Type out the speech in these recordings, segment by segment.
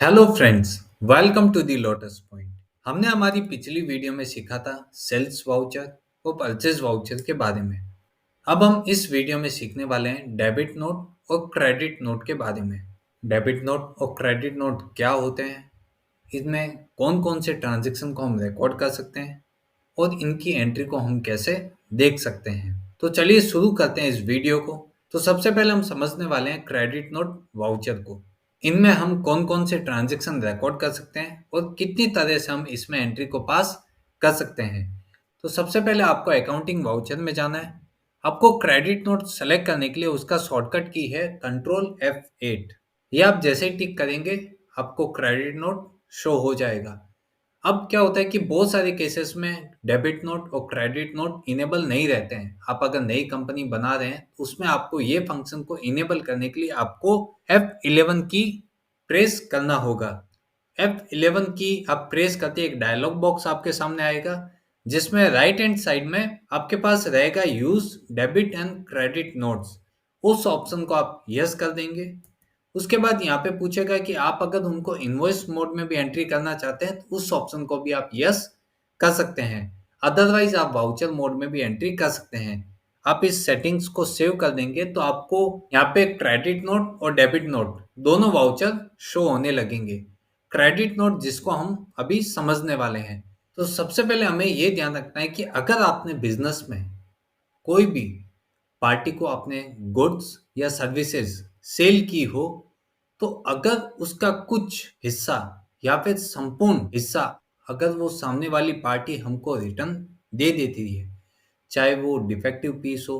Hello friends, welcome to the Lotus Point. हमने हमारी पिछली वीडियो में सीखा था सेल्स वाउचर और परचेज वाउचर के बारे में। अब हम इस वीडियो में सीखने वाले हैं डेबिट नोट और क्रेडिट नोट के बारे में। डेबिट नोट और क्रेडिट नोट क्या होते हैं, इनमें कौन कौन से ट्रांजैक्शन को हम रिकॉर्ड कर सकते हैं और इनकी एंट्री को हम कैसे देख सकते हैं। तो चलिए शुरू करते हैं इस वीडियो को। तो सबसे पहले हम समझने वाले हैं क्रेडिट नोट वाउचर को। इनमें हम कौन-कौन से ट्रांज़ैक्शन रिकॉर्ड कर सकते हैं और कितनी तरह से हम इसमें एंट्री को पास कर सकते हैं। तो सबसे पहले आपको अकाउंटिंग वाउचर में जाना है। आपको क्रेडिट नोट सेलेक्ट करने के लिए उसका शॉर्टकट की है कंट्रोल F8। ये आप जैसे ही टिक करेंगे आपको क्रेडिट नोट शो हो जाएगा। अब क्या होता है कि बहुत सारे केसेस में डेबिट नोट और क्रेडिट नोट इनेबल नहीं रहते हैं। आप अगर नई कंपनी बना रहे हैं तो उसमें आपको ये फंक्शन को इनेबल करने के लिए आपको F11 की प्रेस करना होगा। F11 की आप प्रेस करते एक डायलॉग बॉक्स आपके सामने आएगा जिसमें राइट हैंड साइड में आपके पास रहेगा use debit and credit notes. उस ऑप्शन को आप यस कर देंगे। उसके बाद यहाँ पे पूछेगा कि आप अगर उनको इनवॉइस मोड में भी एंट्री करना चाहते हैं तो उस ऑप्शन को भी आप यस कर सकते हैं। अदरवाइज आप वाउचर मोड में भी एंट्री कर सकते हैं। आप इस सेटिंग्स को सेव कर देंगे तो आपको यहाँ पे क्रेडिट नोट और डेबिट नोट दोनों वाउचर शो होने लगेंगे। क्रेडिट नोट जिसको हम अभी समझने वाले हैं। तो सबसे पहले हमें ये ध्यान रखना है कि अगर आपने बिजनेस में कोई भी पार्टी को आपने गुड्स या सर्विसेज सेल की हो तो अगर उसका कुछ हिस्सा या फिर संपूर्ण हिस्सा अगर वो सामने वाली पार्टी हमको रिटर्न दे देती है, चाहे वो डिफेक्टिव पीस हो,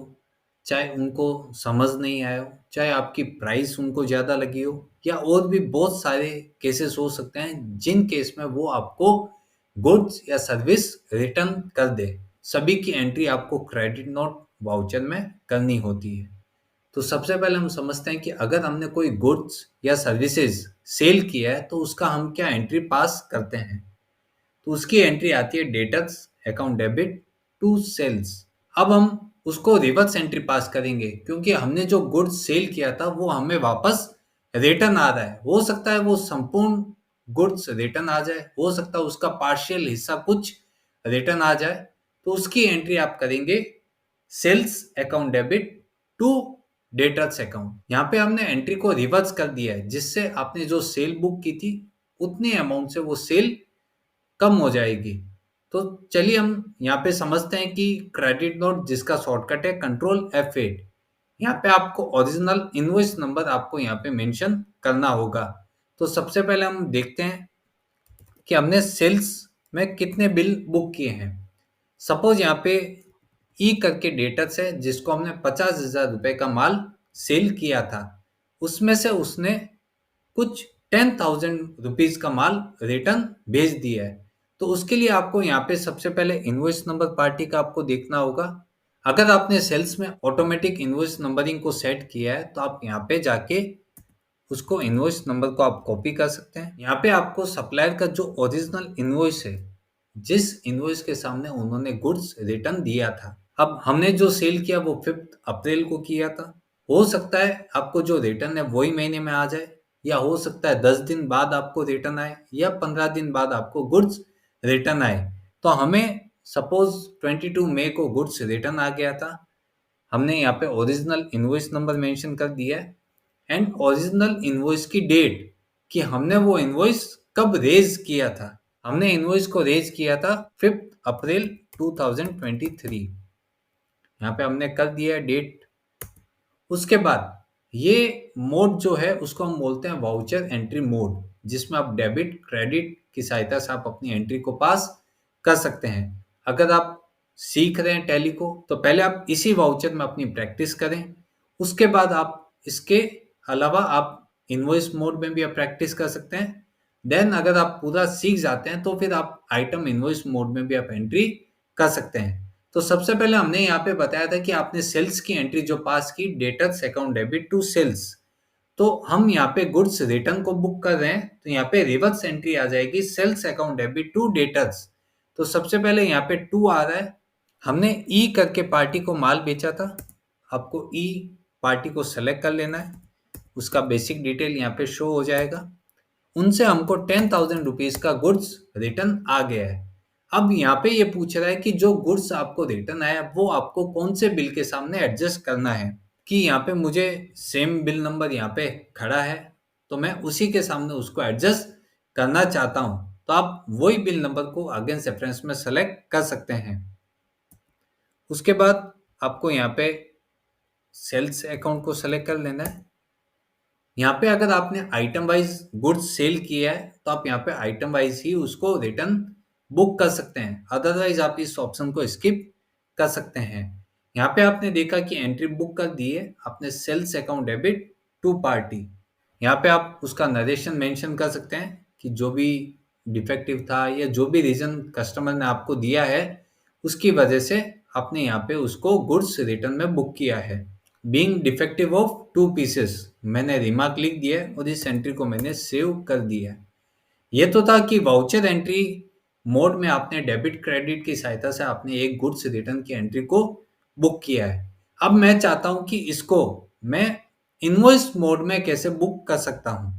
चाहे उनको समझ नहीं आया हो, चाहे आपकी प्राइस उनको ज़्यादा लगी हो, या और भी बहुत सारे केसेस हो सकते हैं जिन केस में वो आपको गुड्स या सर्विस रिटर्न कर दे। सभी की एंट्री आपको क्रेडिट नोट वाउचर में करनी होती है। तो सबसे पहले हम समझते हैं कि अगर हमने कोई गुड्स या सर्विसेज सेल किया है तो उसका हम क्या एंट्री पास करते हैं। तो उसकी एंट्री आती है debtors account debit to sales. अब हम उसको रिवर्स एंट्री पास करेंगे क्योंकि हमने जो गुड्स सेल किया था वो हमें वापस रिटर्न आ रहा है। हो सकता है वो संपूर्ण गुड्स रिटर्न आ जाए, हो सकता है उसका पार्शियल हिस्सा कुछ रिटर्न आ जाए। तो उसकी एंट्री आप करेंगे sales account debit to debtors account. यहाँ पे हमने एंट्री को रिवर्स कर दिया है जिससे आपने जो सेल बुक की थी उतनी अमाउंट से वो सेल कम हो जाएगी। तो चलिए हम यहाँ पे समझते हैं कि क्रेडिट नोट जिसका शॉर्टकट है कंट्रोल F8। यहाँ पे आपको ओरिजिनल इनवॉइस नंबर आपको यहाँ पे मेंशन करना होगा। तो सबसे पहले हम देखते हैं कि हमने सेल्स में कितने बिल बुक किए हैं। सपोज यहाँ पे ई करके डेटर्स है जिसको हमने 50,000 रुपए का माल सेल किया था। उसमें से उसने कुछ 10,000 रुपीज का माल रिटर्न भेज दिया है। तो उसके लिए आपको यहाँ पे सबसे पहले इनवॉइस नंबर पार्टी का आपको देखना होगा। अगर आपने सेल्स में ऑटोमेटिक इनवॉइस नंबरिंग को सेट किया है तो आप यहाँ पे जाके उसको इनवॉइस नंबर को आप कॉपी कर सकते हैं। यहाँ पे आपको सप्लायर का जो ओरिजिनल इनवॉइस है, जिस इनवॉइस के सामने उन्होंने गुड्स रिटर्न दिया था, अब हमने जो सेल किया वो 5 अप्रैल को किया था। हो सकता है आपको जो रिटर्न है वही महीने में आ जाए, या हो सकता है 10 दिन बाद आपको रिटर्न आए, या 15 दिन बाद आपको गुड्स रिटर्न आए। तो हमें सपोज 22 मई को गुड्स रिटर्न आ गया था। हमने यहाँ पे ओरिजिनल इनवॉइस नंबर मेंशन कर दिया है एंड ओरिजिनल इनवॉइस की डेट कि हमने वो इनवॉइस कब रेज किया था। हमने इनवॉइस को रेज किया था 5 अप्रैल 2023। यहाँ पे हमने कर दिया है डेट। उसके बाद ये मोड जो है उसको हम बोलते हैं वाउचर एंट्री मोड, जिसमें आप डेबिट क्रेडिट की सहायता से आप अपनी एंट्री को पास कर सकते हैं। अगर आप सीख रहे हैं टैली को तो पहले आप इसी वाउचर में अपनी प्रैक्टिस करें। उसके बाद आप इसके अलावा आप इनवॉइस मोड में भी आप प्रैक्टिस कर सकते हैं। देन अगर आप पूरा सीख जाते हैं तो फिर आप आइटम इनवॉइस मोड में भी आप एंट्री कर सकते हैं। तो सबसे पहले हमने यहाँ पे बताया था कि आपने सेल्स की एंट्री जो पास की debtors account debit to sales. तो हम यहाँ पे गुड्स रिटर्न को बुक कर रहे हैं तो यहाँ पे रिवर्स एंट्री आ जाएगी sales account debit to debtors. तो सबसे पहले यहाँ पे टू आ रहा है। हमने ई करके पार्टी को माल बेचा था। आपको ई पार्टी को सेलेक्ट कर लेना है, उसका बेसिक डिटेल यहाँ पे शो हो जाएगा। उनसे हमको 10,000 रुपीज का गुड्स रिटर्न आ गया है। अब यहाँ पे ये पूछ रहा है कि जो गुड्स आपको रिटर्न आया वो आपको कौन से बिल के सामने एडजस्ट करना है, कि यहाँ पे मुझे सेम बिल नंबर यहाँ पे खड़ा है तो मैं उसी के सामने उसको एडजस्ट करना चाहता हूँ, तो आप वही बिल नंबर को अगेंस्ट रेफरेंस में सेलेक्ट कर सकते हैं। उसके बाद आपको यहाँ पे सेल्स अकाउंट को सेलेक्ट कर लेना है। यहाँ पे अगर आपने आइटम वाइज गुड्स सेल किया है तो आप यहाँ पे आइटम वाइज ही उसको रिटर्न बुक कर सकते हैं, अदरवाइज आप इस ऑप्शन को स्किप कर सकते हैं। यहाँ पे आपने देखा कि एंट्री बुक कर दी है, आपने sales account debit to party. यहाँ पे आप उसका नरेशन मेंशन कर सकते हैं कि जो भी डिफेक्टिव था या जो भी रीजन कस्टमर ने आपको दिया है उसकी वजह से आपने यहाँ पे उसको गुड्स रिटर्न में बुक किया है। बीइंग डिफेक्टिव ऑफ 2 पीसेस मैंने रिमार्क लिख दिया है और इस एंट्री को मैंने सेव कर दिया है। ये तो था कि वाउचर एंट्री मोड में आपने डेबिट क्रेडिट की सहायता से आपने एक गुड्स रिटर्न की एंट्री को बुक किया है। अब मैं चाहता हूं कि इसको मैं इनवॉइस मोड में कैसे बुक कर सकता हूं,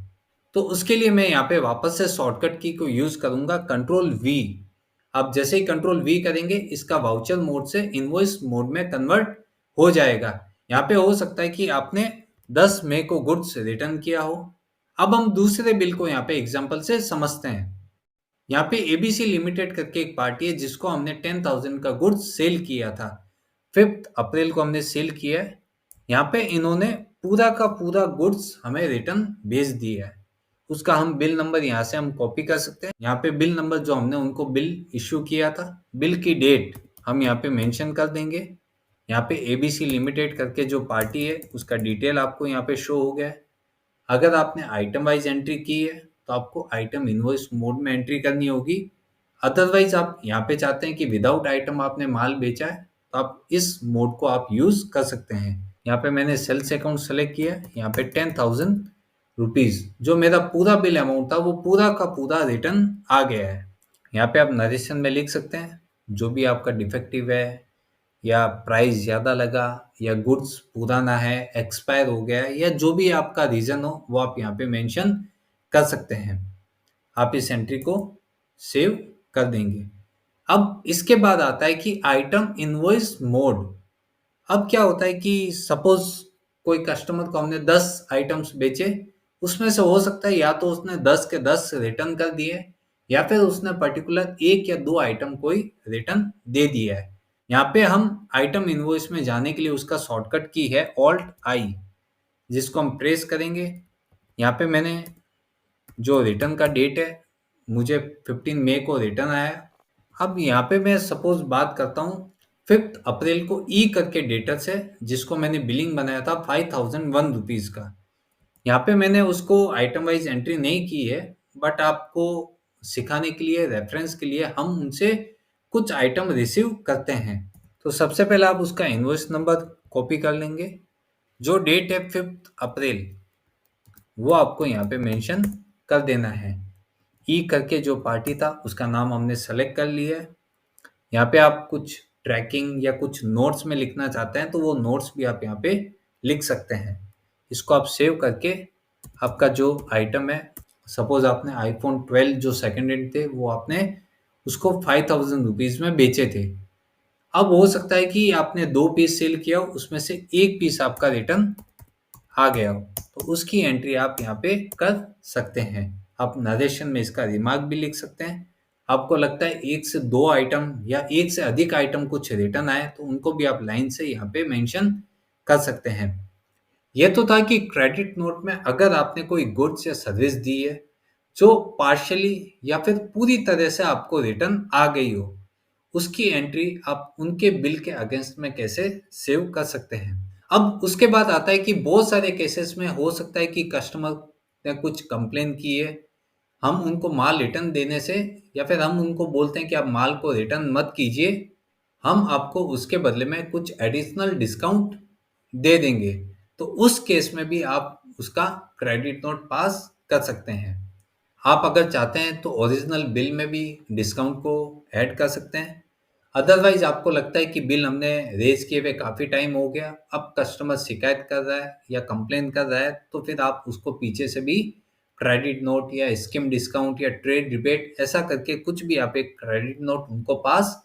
तो उसके लिए मैं यहाँ पे वापस से शॉर्टकट की को यूज करूंगा, कंट्रोल वी। आप जैसे ही कंट्रोल वी करेंगे इसका वाउचर मोड से इनवॉइस मोड में कन्वर्ट हो जाएगा। यहाँ पे हो सकता है कि आपने 10 मई को गुड्स रिटर्न किया हो। अब हम दूसरे बिल को यहाँ पे एग्जांपल से समझते हैं। यहाँ पे एबीसी लिमिटेड करके एक पार्टी है जिसको हमने 10,000 का गुड्स सेल किया था। 5 अप्रैल को हमने सेल किया है। यहाँ पे इन्होंने पूरा का पूरा गुड्स हमें रिटर्न भेज दिया है। उसका हम बिल नंबर यहाँ से हम कॉपी कर सकते हैं। यहाँ पे बिल नंबर जो हमने उनको बिल इश्यू किया था, बिल की डेट हम यहाँ पे मेंशन कर देंगे। यहाँ पे एबीसी लिमिटेड करके जो पार्टी है उसका डिटेल आपको यहाँ पे शो हो गया है। अगर आपने आइटम वाइज एंट्री की है तो आपको आइटम इनवॉइस मोड में एंट्री करनी होगी। अदरवाइज आप यहाँ पे चाहते हैं कि विदाउट आइटम आपने माल बेचा है तो आप इस मोड को आप यूज कर सकते हैं। यहाँ पे मैंने सेल्स अकाउंट सेलेक्ट किया है। यहाँ पे 10,000 रुपीज जो मेरा पूरा बिल अमाउंट था वो पूरा का पूरा रिटर्न आ गया है। यहाँ पे आप नरेशन में लिख सकते हैं जो भी आपका डिफेक्टिव है, या प्राइस ज़्यादा लगा, या गुड्स पुराना है, एक्सपायर हो गया है, या जो भी आपका रीज़न हो वो आप यहाँ पे मेंशन कर सकते हैं। आप इस एंट्री को सेव कर देंगे। अब इसके बाद आता है कि आइटम इनवॉइस मोड। अब क्या होता है कि सपोज कोई कस्टमर को हमने 10 आइटम्स बेचे, उसमें से हो सकता है या तो उसने 10 के 10 रिटर्न कर दिए या फिर उसने पर्टिकुलर एक या दो आइटम कोई रिटर्न दे दिया है। यहाँ पे हम आइटम इनवॉइस में जाने के लिए उसका शॉर्टकट की है ऑल्ट आई, जिसको हम प्रेस करेंगे। यहाँ पे मैंने जो रिटर्न का डेट है मुझे 15 मई को रिटर्न आया। अब यहाँ पे मैं सपोज बात करता हूँ 5 अप्रैल को ई करके डेटर से, जिसको मैंने बिलिंग बनाया था 5,001 रुपीज़ का। यहाँ पे मैंने उसको आइटम वाइज एंट्री नहीं की है, बट आपको सिखाने के लिए, रेफरेंस के लिए हम उनसे कुछ आइटम रिसीव करते हैं। तो सबसे पहले आप उसका इनवॉइस नंबर कॉपी कर लेंगे। जो डेट है 5 अप्रैल वो आपको यहाँ पे मेंशन कर देना है। ई करके जो पार्टी था उसका नाम हमने सेलेक्ट कर लिया है। यहाँ पे आप कुछ ट्रैकिंग या कुछ नोट्स में लिखना चाहते हैं तो वो नोट्स भी आप यहाँ पे लिख सकते हैं। इसको आप सेव करके आपका जो आइटम है, सपोज आपने आईफोन 12 जो सेकेंड हैंड थे वो आपने उसको 5,000 रुपीज़ में बेचे थे। अब हो सकता है कि आपने 2 पीस सेल किया हो, उसमें से एक पीस आपका रिटर्न आ गया हो, तो उसकी एंट्री आप यहाँ पे कर सकते हैं। आप नरेशन में इसका रिमार्क भी लिख सकते हैं। आपको लगता है एक से दो आइटम या एक से अधिक आइटम कुछ रिटर्न आए तो उनको भी आप लाइन से यहाँ पे मेंशन कर सकते हैं। ये तो था कि क्रेडिट नोट में अगर आपने कोई गुड्स या सर्विस दी है जो पार्शली या फिर पूरी तरह से आपको रिटर्न आ गई हो, उसकी एंट्री आप उनके बिल के अगेंस्ट में कैसे सेव कर सकते हैं। अब उसके बाद आता है कि बहुत सारे केसेस में हो सकता है कि कस्टमर ने कुछ कंप्लेन की है, हम उनको माल रिटर्न देने से या फिर हम उनको बोलते हैं कि आप माल को रिटर्न मत कीजिए, हम आपको उसके बदले में कुछ एडिशनल डिस्काउंट दे देंगे। तो उस केस में भी आप उसका क्रेडिट नोट पास कर सकते हैं। आप अगर चाहते हैं तो ओरिजिनल बिल में भी डिस्काउंट को ऐड कर सकते हैं। अदरवाइज आपको लगता है कि बिल हमने रेज किए हुए काफ़ी टाइम हो गया, अब कस्टमर शिकायत कर रहा है या कंप्लेन कर रहा है, तो फिर आप उसको पीछे से भी क्रेडिट नोट या स्किम डिस्काउंट या ट्रेड रिबेट ऐसा करके कुछ भी आप एक क्रेडिट नोट उनको पास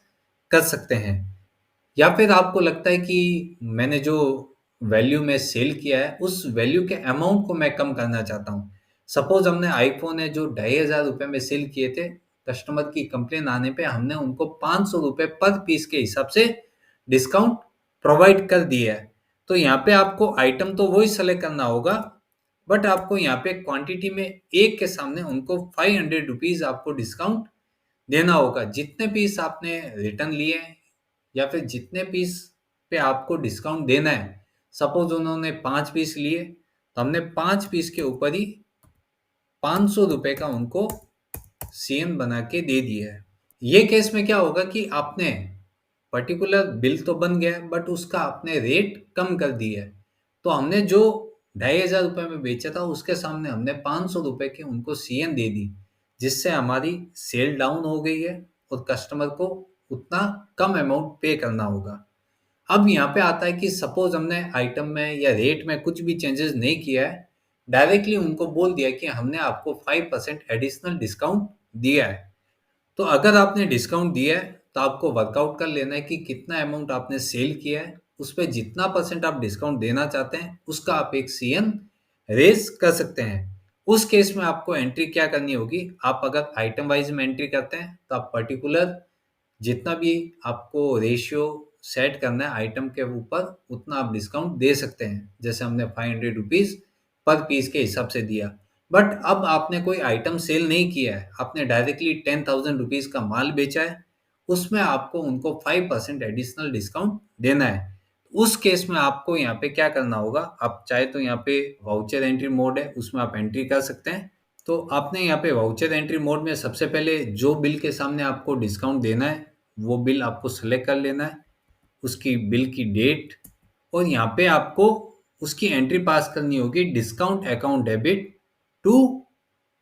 कर सकते हैं। या फिर आपको लगता है कि मैंने जो वैल्यू में सेल किया है उस वैल्यू के अमाउंट को मैं कम करना चाहता हूँ। सपोज हमने आईफोन है जो 2500 रुपये में सेल किए थे, कस्टमर की कंप्लेन आने पे हमने उनको 500 रुपये पर पीस के हिसाब से डिस्काउंट प्रोवाइड कर दिया है। तो यहाँ पे आपको आइटम तो वही सेलेक्ट करना होगा, बट आपको यहाँ पे क्वांटिटी में एक के सामने उनको 500 रुपीज आपको डिस्काउंट देना होगा। जितने पीस आपने रिटर्न लिए हैं या फिर जितने पीस पे आपको डिस्काउंट देना है, सपोज उन्होंने 5 पीस लिए तो हमने 5 पीस के ऊपर ही 500 रुपये का उनको सीएन बना के दे दिया है। ये केस में क्या होगा कि आपने पर्टिकुलर बिल तो बन गया है बट उसका आपने रेट कम कर दिया है। तो हमने जो 2500 रुपये में बेचा था उसके सामने हमने 500 रुपये की उनको सीएन दे दी, जिससे हमारी सेल डाउन हो गई है और कस्टमर को उतना कम अमाउंट पे करना होगा। अब यहाँ पे आता है कि सपोज हमने आइटम में या रेट में कुछ भी चेंजेस नहीं किया है, डायरेक्टली उनको बोल दिया कि हमने आपको 5% एडिशनल डिस्काउंट दिया है। तो अगर आपने डिस्काउंट दिया है तो आपको वर्कआउट कर लेना है कि कितना अमाउंट आपने सेल किया है, उस पर जितना परसेंट आप डिस्काउंट देना चाहते हैं उसका आप एक सीएन रेज कर सकते हैं। उस केस में आपको एंट्री क्या करनी होगी, आप अगर आइटम वाइज में एंट्री करते हैं तो आप पर्टिकुलर जितना भी आपको रेशियो सेट करना है आइटम के ऊपर उतना आप डिस्काउंट दे सकते हैं। जैसे हमने 500 रुपीज पर पीस के हिसाब से दिया, बट अब आपने कोई आइटम सेल नहीं किया है, आपने डायरेक्टली 10,000 रुपीज का माल बेचा है, उसमें आपको उनको 5% एडिशनल डिस्काउंट देना है। उस केस में आपको यहाँ पे क्या करना होगा, आप चाहे तो यहाँ पे वाउचर एंट्री मोड है उसमें आप एंट्री कर सकते हैं। तो आपने यहाँ पे वाउचर एंट्री मोड में सबसे पहले जो बिल के सामने आपको डिस्काउंट देना है वो बिल आपको सेलेक्ट कर लेना है, उसकी बिल की डेट, और यहाँ पे आपको उसकी एंट्री पास करनी होगी discount account debit to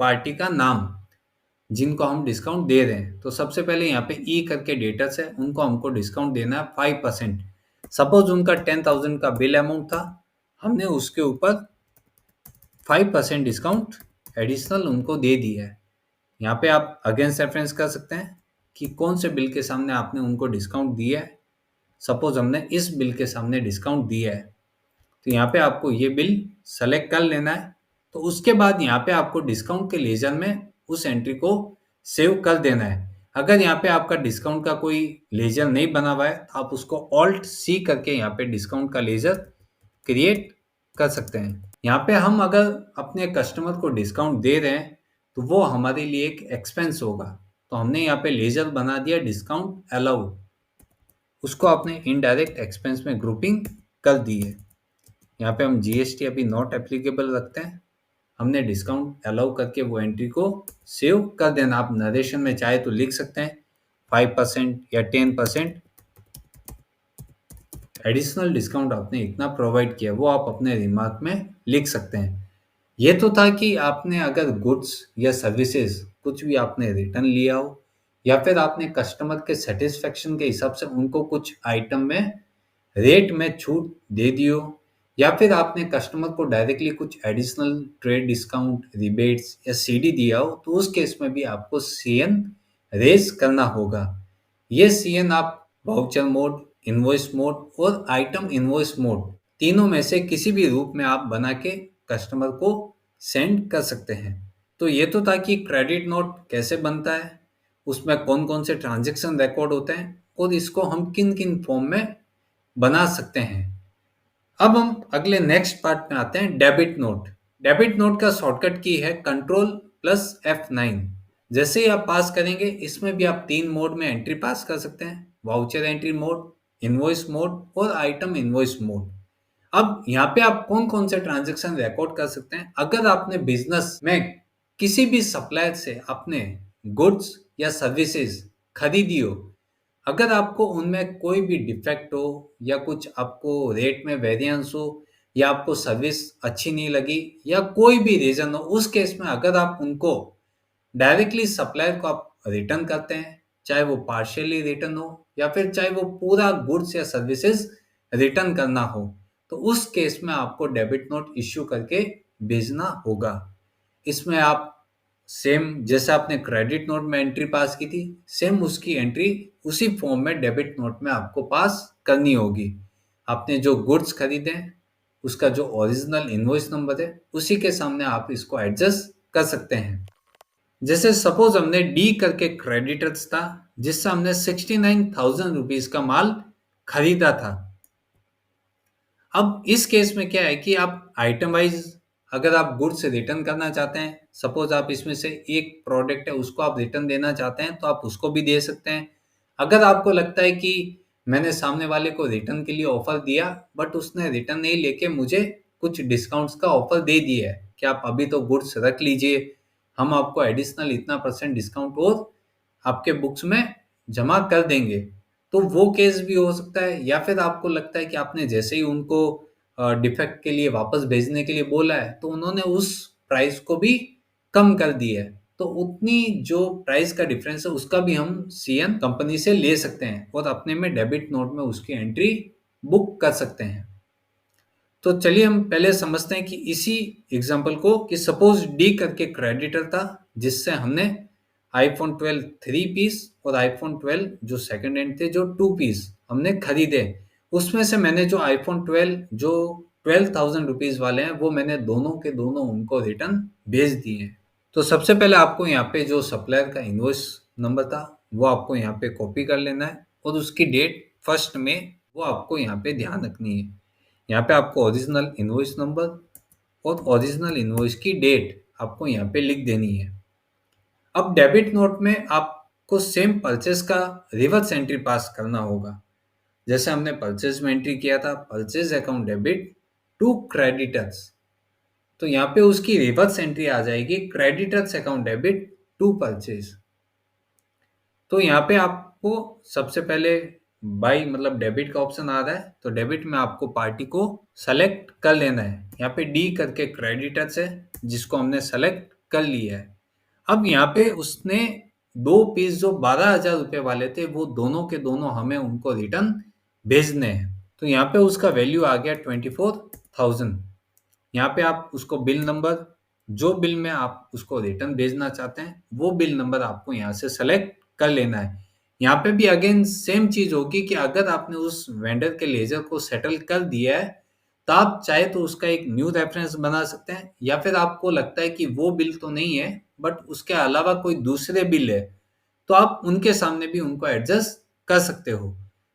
party का नाम जिनको हम डिस्काउंट दे रहे हैं। तो सबसे पहले यहाँ पे ई करके डेटर्स है, उनको हमको डिस्काउंट देना है 5%। सपोज उनका 10,000 का बिल अमाउंट था, हमने उसके ऊपर 5% डिस्काउंट एडिशनल उनको दे दिया है। यहाँ पे आप अगेंस्ट रेफरेंस कर सकते हैं कि कौन से बिल के सामने आपने उनको डिस्काउंट दिया है। सपोज हमने इस बिल के सामने डिस्काउंट दिया है, तो यहाँ पे आपको ये बिल सेलेक्ट कर लेना है। तो उसके बाद यहाँ पे आपको डिस्काउंट के लेजर में उस एंट्री को सेव कर देना है। अगर यहाँ पे आपका डिस्काउंट का कोई लेजर नहीं बना हुआ है तो आप उसको ऑल्ट सी करके यहाँ पे डिस्काउंट का लेजर क्रिएट कर सकते हैं। यहाँ पे हम अगर अपने कस्टमर को डिस्काउंट दे रहे हैं तो वो हमारे लिए एक एक्सपेंस होगा, तो हमने यहाँ पे लेजर बना दिया डिस्काउंट अलाउ, उसको आपने इनडायरेक्ट एक्सपेंस में ग्रुपिंग कर दी है। यहाँ पे हम जीएसटी अभी नॉट एप्लीकेबल रखते हैं, हमने डिस्काउंट अलाउ करके वो एंट्री को सेव कर देना। आप नरेशन में चाहे तो लिख सकते हैं 5% या 10% एडिशनल डिस्काउंट आपने इतना प्रोवाइड किया, वो आप अपने रिमार्क में लिख सकते हैं। ये तो था कि आपने अगर गुड्स या सर्विसेज कुछ भी आपने रिटर्न लिया हो या फिर आपने कस्टमर के सेटिस्फेक्शन के हिसाब से उनको कुछ आइटम में रेट में छूट दे दी हो, या फिर आपने कस्टमर को डायरेक्टली कुछ एडिशनल ट्रेड डिस्काउंट रिबेट्स या सीडी दिया हो, तो उस केस में भी आपको सीएन रेज करना होगा। ये सीएन आप वाउचर मोड, इनवॉइस मोड और आइटम इनवॉइस मोड तीनों में से किसी भी रूप में आप बना के कस्टमर को सेंड कर सकते हैं। तो ये तो था कि क्रेडिट नोट कैसे बनता है, उसमें कौन कौन से ट्रांजैक्शन रिकॉर्ड होते हैं और इसको हम किन किन फॉर्म में बना सकते हैं। अब हम अगले नेक्स्ट पार्ट में आते हैं डेबिट नोट। डेबिट नोट का शॉर्टकट की है कंट्रोल प्लस F9। जैसे ही आप पास करेंगे इसमें भी आप 3 मोड में एंट्री पास कर सकते हैं, voucher entry mode, invoice mode और आइटम इनवॉइस मोड। अब यहाँ पे आप कौन कौन से ट्रांजैक्शन रिकॉर्ड कर सकते हैं, अगर आपने बिजनेस में किसी भी सप्लायर से अपने गुड्स या सर्विसेज खरीदी हो, अगर आपको उनमें कोई भी डिफेक्ट हो या कुछ आपको रेट में वेरिएंस हो या आपको सर्विस अच्छी नहीं लगी या कोई भी रीजन हो, उस केस में अगर आप उनको डायरेक्टली सप्लायर को आप रिटर्न करते हैं, चाहे वो पार्शियली रिटर्न हो या फिर चाहे वो पूरा गुड्स या सर्विसेज रिटर्न करना हो, तो उस केस में आपको डेबिट नोट इश्यू करके भेजना होगा। इसमें आप सेम जैसे आपने क्रेडिट नोट में एंट्री पास की थी, सेम उसकी एंट्री उसी फॉर्म में डेबिट नोट में आपको पास करनी होगी। आपने जो गुड्स खरीदे उसका जो ओरिजिनल इनवॉइस नंबर है उसी के सामने आप इसको एडजस्ट कर सकते हैं। जैसे सपोज हमने डी करके क्रेडिटर्स था जिससे हमने 69,000 रुपीज का माल खरीदा था। अब इस केस में क्या है कि आप आइटम वाइज अगर आप गुड्स रिटर्न करना चाहते हैं, सपोज आप इसमें से एक प्रोडक्ट है उसको आप रिटर्न देना चाहते हैं तो आप उसको भी दे सकते हैं। अगर आपको लगता है कि मैंने सामने वाले को रिटर्न के लिए ऑफर दिया बट उसने रिटर्न नहीं लेके मुझे कुछ डिस्काउंट्स का ऑफर दे दिया है कि आप अभी तो गुड्स रख लीजिए, हम आपको एडिशनल इतना परसेंट डिस्काउंट और आपके बुक्स में जमा कर देंगे, तो वो केस भी हो सकता है। या फिर आपको लगता है कि आपने जैसे ही उनको डिफेक्ट के लिए वापस भेजने के लिए बोला है तो उन्होंने उस प्राइस को भी कम कर दिया है, तो उतनी जो प्राइस का डिफरेंस है उसका भी हम सीएन कंपनी से ले सकते हैं और अपने में डेबिट नोट में उसकी एंट्री बुक कर सकते हैं। तो चलिए हम पहले समझते हैं कि इसी एग्जांपल को कि सपोज डी करके क्रेडिटर था जिससे हमने आईफोन 12 3 पीस और आईफोन 12 जो सेकंड हैंड थे जो 2 पीस हमने खरीदे। उसमें से मैंने जो आईफोन 12 जो 12,000 रुपीज वाले हैं वो मैंने दोनों के दोनों उनको रिटर्न भेज दिए। तो सबसे पहले आपको यहाँ पे जो सप्लायर का इनवॉइस नंबर था वो आपको यहाँ पे कॉपी कर लेना है और उसकी डेट फर्स्ट में वो आपको यहाँ पे ध्यान रखनी है। यहाँ पे आपको ओरिजिनल इनवॉइस नंबर और ओरिजिनल इनवॉइस की डेट आपको यहाँ पे लिख देनी है। अब डेबिट नोट में आपको सेम परचेज का रिवर्स एंट्री पास करना होगा। जैसे हमने परचेज में एंट्री किया था purchase account debit to creditors, तो यहाँ पे उसकी रिवर्स एंट्री आ जाएगी creditors account debit to purchase. तो यहाँ पे आपको सबसे पहले बाई मतलब डेबिट का ऑप्शन आ रहा है तो डेबिट में आपको पार्टी को सेलेक्ट कर लेना है। यहाँ पे डी करके क्रेडिटर्स है जिसको हमने सेलेक्ट कर लिया है। अब यहाँ पे उसने 2 पीस जो 12,000 रुपये वाले थे वो दोनों के दोनों हमें उनको रिटर्न भेजने हैं। तो यहाँ पे उसका वैल्यू आ गया 24,000। यहाँ पे आप उसको बिल नंबर जो बिल में आप उसको रिटर्न भेजना चाहते हैं वो बिल नंबर आपको यहाँ से सेलेक्ट कर लेना है। यहाँ पे भी अगेन सेम चीज होगी कि अगर आपने उस वेंडर के लेजर को सेटल कर दिया है तो आप चाहे तो उसका एक न्यू रेफरेंस बना सकते हैं, या फिर आपको लगता है कि वो बिल तो नहीं है बट उसके अलावा कोई दूसरे बिल है तो आप उनके सामने भी उनको एडजस्ट कर सकते हो।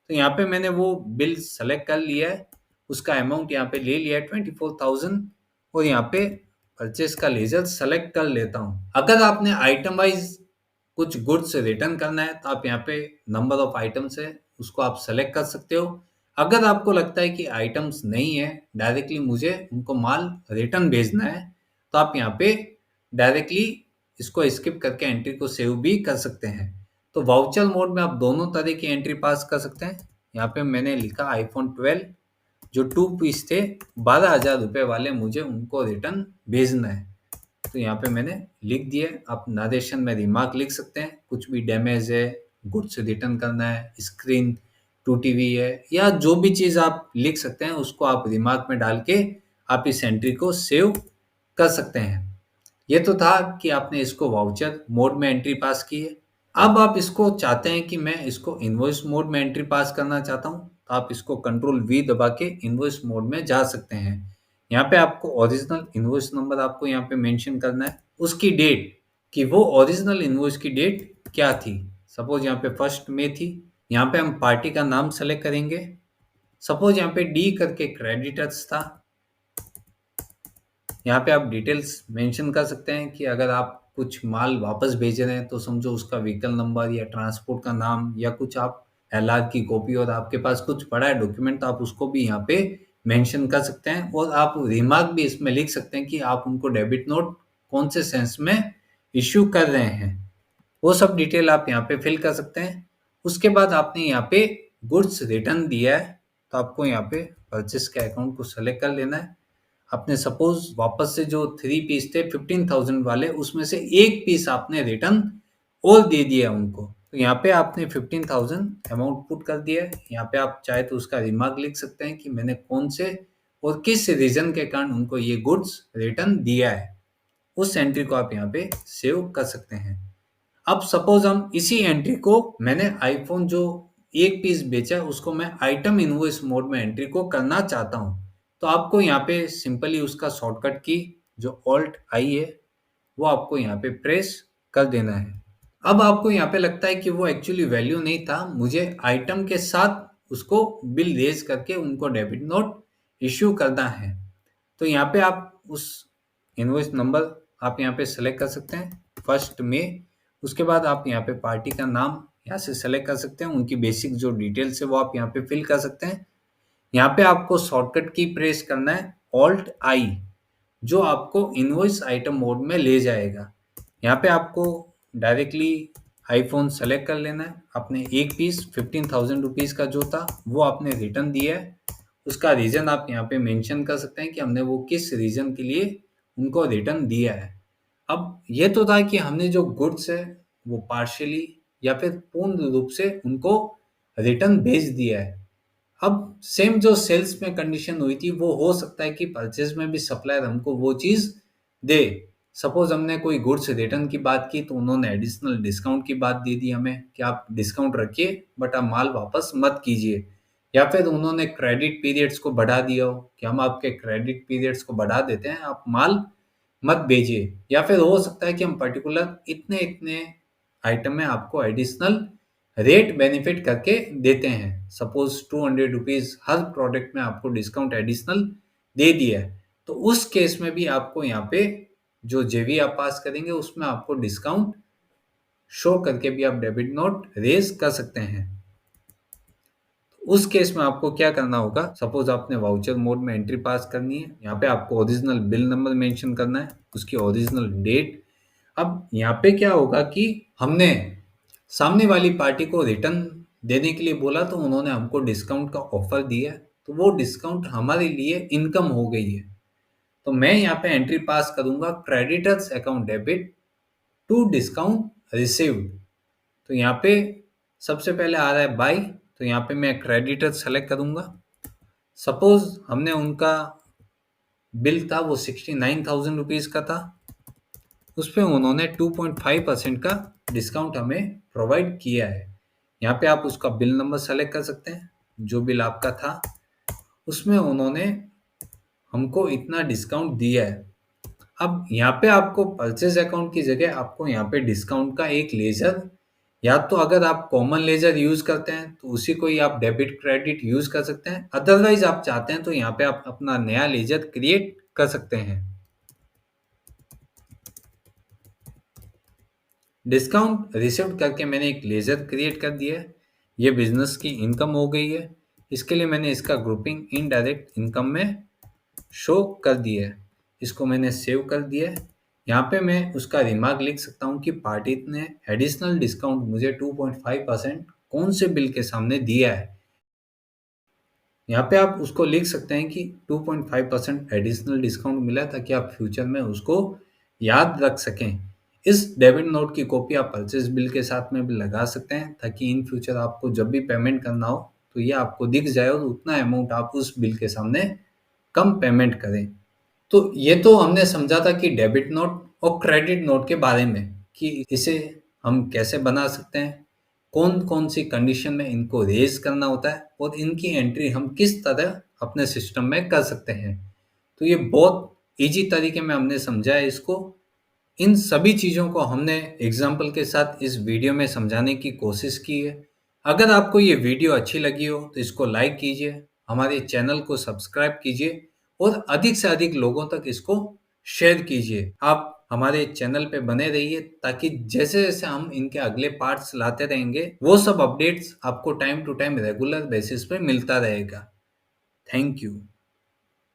तो यहाँ पे मैंने वो बिल सेलेक्ट कर लिया है, उसका अमाउंट यहाँ पे ले लिया है 24,000 और यहाँ पे परचेस का लेजर सेलेक्ट कर लेता हूँ। अगर आपने आइटम वाइज कुछ गुड्स रिटर्न करना है तो आप यहाँ पे नंबर ऑफ आइटम्स है उसको आप सेलेक्ट कर सकते हो। अगर आपको लगता है कि आइटम्स नहीं है डायरेक्टली मुझे उनको माल रिटर्न भेजना है तो आप यहाँ पे डायरेक्टली इसको स्किप करके एंट्री को सेव भी कर सकते हैं। तो वाउचर मोड में आप दोनों तरह की एंट्री पास कर सकते हैं। यहाँ पे मैंने लिखा आईफोन 12 जो 2 पीस थे 12,000 रुपये वाले मुझे उनको रिटर्न भेजना है, तो यहाँ पे मैंने लिख दिया। आप नरेशन में रिमार्क लिख सकते हैं, कुछ भी डैमेज है, गुड्स रिटर्न करना है, स्क्रीन टूटी हुई है या जो भी चीज़ आप लिख सकते हैं उसको आप रिमार्क में डाल के आप इस एंट्री को सेव कर सकते हैं। ये तो था कि आपने इसको वाउचर मोड में एंट्री पास की है। अब आप इसको चाहते हैं कि मैं इसको इनवॉइस मोड में एंट्री पास करना चाहता हूँ तो आप इसको कंट्रोल वी दबा के इनवॉइस मोड में जा सकते हैं। यहाँ पे आपको ओरिजिनल इनवॉइस नंबर आपको यहाँ पे मेंशन करना है, उसकी डेट कि वो ओरिजिनल इनवॉइस की डेट क्या थी। सपोज यहाँ पे फर्स्ट में थी, यहाँ पे हम पार्टी का नाम सेलेक्ट करेंगे। सपोज यहाँ पे डी करके क्रेडिटर्स था, यहाँ पे आप डिटेल्स मेंशन कर सकते हैं कि अगर आप कुछ माल वापस भेज रहे हैं तो समझो उसका व्हीकल नंबर या ट्रांसपोर्ट का नाम या कुछ आप एलआर की कॉपी और आपके पास कुछ पड़ा है डॉक्यूमेंट तो आप उसको भी यहाँ पे मेंशन कर सकते हैं और आप रिमार्क भी इसमें लिख सकते हैं कि आप उनको डेबिट नोट कौन से सेंस में इश्यू कर रहे हैं। वो सब डिटेल आप यहाँ पे फिल कर सकते हैं। उसके बाद आपने यहाँ पे गुड्स रिटर्न दिया है तो आपको यहाँ पे परचेस के अकाउंट को सेलेक्ट कर लेना है। आपने सपोज वापस से जो 3 पीस थे 15,000 वाले उसमें से एक पीस आपने रिटर्न और दे दिया उनको, तो यहाँ पे आपने 15,000 अमाउंट पुट कर दिया है। यहाँ पे आप चाहे तो उसका रिमार्क लिख सकते हैं कि मैंने कौन से और किस रीजन के कारण उनको ये गुड्स रिटर्न दिया है। उस एंट्री को आप यहाँ पे सेव कर सकते हैं। अब सपोज हम इसी एंट्री को, मैंने आईफोन जो एक पीस बेचा उसको मैं आइटम इनवॉइस मोड में एंट्री को करना चाहता हूँ, तो आपको यहाँ पे सिंपली उसका शॉर्टकट की जो ऑल्ट आई है वो आपको यहाँ पे प्रेस कर देना है। अब आपको यहाँ पे लगता है कि वो एक्चुअली वैल्यू नहीं था, मुझे आइटम के साथ उसको बिल रेज करके उनको डेबिट नोट इश्यू करना है। तो यहाँ पे आप उस इनवॉइस नंबर आप यहाँ पे सेलेक्ट कर सकते हैं, फर्स्ट में। उसके बाद आप यहाँ पे पार्टी का नाम यहाँ से सेलेक्ट कर सकते हैं, उनकी बेसिक जो डिटेल्स है वो आप यहाँ पे फिल कर सकते हैं। यहाँ पे आपको शॉर्टकट की प्रेस करना है ऑल्ट आई, जो आपको इनवॉइस आइटम मोड में ले जाएगा। यहाँ पे आपको डायरेक्टली आईफोन सेलेक्ट कर लेना है। आपने एक पीस 15,000 रुपीज़ का जो था वो आपने रिटर्न दिया है, उसका रीज़न आप यहाँ पे मेंशन कर सकते हैं कि हमने वो किस रीज़न के लिए उनको रिटर्न दिया है। अब ये तो था कि हमने जो गुड्स है वो पार्शियली या फिर पूर्ण रूप से उनको रिटर्न भेज दिया है। अब सेम जो सेल्स में कंडीशन हुई थी वो हो सकता है कि परचेज में भी सप्लायर हमको वो चीज़ दे। सपोज हमने कोई गुड्स रिटर्न की बात की तो उन्होंने एडिशनल डिस्काउंट की बात दे दी हमें कि आप डिस्काउंट रखिए बट आप माल वापस मत कीजिए। या फिर उन्होंने क्रेडिट पीरियड्स को बढ़ा दिया हो कि हम आपके क्रेडिट पीरियड्स को बढ़ा देते हैं, आप माल मत भेजिए। या फिर हो सकता है कि हम पर्टिकुलर इतने इतने आइटम में आपको एडिशनल रेट बेनिफिट करके देते हैं। सपोज 200 रुपीज़ हर प्रोडक्ट में आपको डिस्काउंट एडिशनल दे दिया है, तो उस केस में भी आपको यहाँ पे जो जेवी आप पास करेंगे उसमें आपको डिस्काउंट शो करके भी आप डेबिट नोट रेज कर सकते हैं। उस केस में आपको क्या करना होगा, सपोज आपने वाउचर मोड में एंट्री पास करनी है, यहाँ पे आपको ओरिजिनल बिल नंबर मेंशन करना है, उसकी ओरिजिनल डेट। अब यहाँ पे क्या होगा कि हमने सामने वाली पार्टी को रिटर्न देने के लिए बोला तो उन्होंने हमको डिस्काउंट का ऑफर दिया, तो वो डिस्काउंट हमारे लिए इनकम हो गई है। तो मैं यहाँ पे एंट्री पास करूंगा creditors account debit to discount received. तो यहाँ पे सबसे पहले आ रहा है बाई, तो यहाँ पे मैं क्रेडिटर सेलेक्ट करूंगा। सपोज हमने उनका बिल था वो 69,000 रुपीज़ का था, उस पर उन्होंने 2.5% का डिस्काउंट हमें प्रोवाइड किया है। यहाँ पे आप उसका बिल नंबर सेलेक्ट कर सकते हैं, जो बिल आपका था उसमें उन्होंने हमको इतना डिस्काउंट दिया है। अब यहाँ पे आपको परचेज अकाउंट की जगह आपको यहाँ पे डिस्काउंट का एक लेजर, या तो अगर आप कॉमन लेजर यूज करते हैं तो उसी को ही आप डेबिट क्रेडिट यूज कर सकते हैं, अदरवाइज आप चाहते हैं तो यहाँ पे आप अपना नया लेजर क्रिएट कर सकते हैं। डिस्काउंट रिसीव्ड करके मैंने एक लेजर क्रिएट कर दिया है, ये बिजनेस की इनकम हो गई है। इसके लिए मैंने इसका ग्रुपिंग इनडायरेक्ट इनकम में शो कर दिया है, इसको मैंने सेव कर दिया है। यहाँ पे मैं उसका रिमार्क लिख सकता हूँ कि पार्टी ने एडिशनल डिस्काउंट मुझे 2.5% कौन से बिल के सामने दिया है। यहाँ पे आप उसको लिख सकते हैं कि 2.5% एडिशनल डिस्काउंट मिला है, ताकि आप फ्यूचर में उसको याद रख सकें। इस डेबिट नोट की कॉपी आप परचेज बिल के साथ में भी लगा सकते हैं, ताकि इन फ्यूचर आपको जब भी पेमेंट करना हो तो ये आपको दिख जाए और उतना अमाउंट आप उस बिल के सामने कम पेमेंट करें। तो ये तो हमने समझा था कि डेबिट नोट और क्रेडिट नोट के बारे में, कि इसे हम कैसे बना सकते हैं, कौन कौन सी कंडीशन में इनको रेज करना होता है और इनकी एंट्री हम किस तरह अपने सिस्टम में कर सकते हैं। तो ये बहुत इजी तरीके में हमने समझा है इसको। इन सभी चीज़ों को हमने एग्जाम्पल के साथ इस वीडियो में समझाने की कोशिश की है। अगर आपको ये वीडियो अच्छी लगी हो तो इसको लाइक कीजिए, हमारे चैनल को सब्सक्राइब कीजिए और अधिक से अधिक लोगों तक इसको शेयर कीजिए। आप हमारे चैनल पे बने रहिए, ताकि जैसे जैसे हम इनके अगले पार्ट्स लाते रहेंगे वो सब अपडेट्स आपको time to time regular basis पे मिलता रहेगा। Thank you.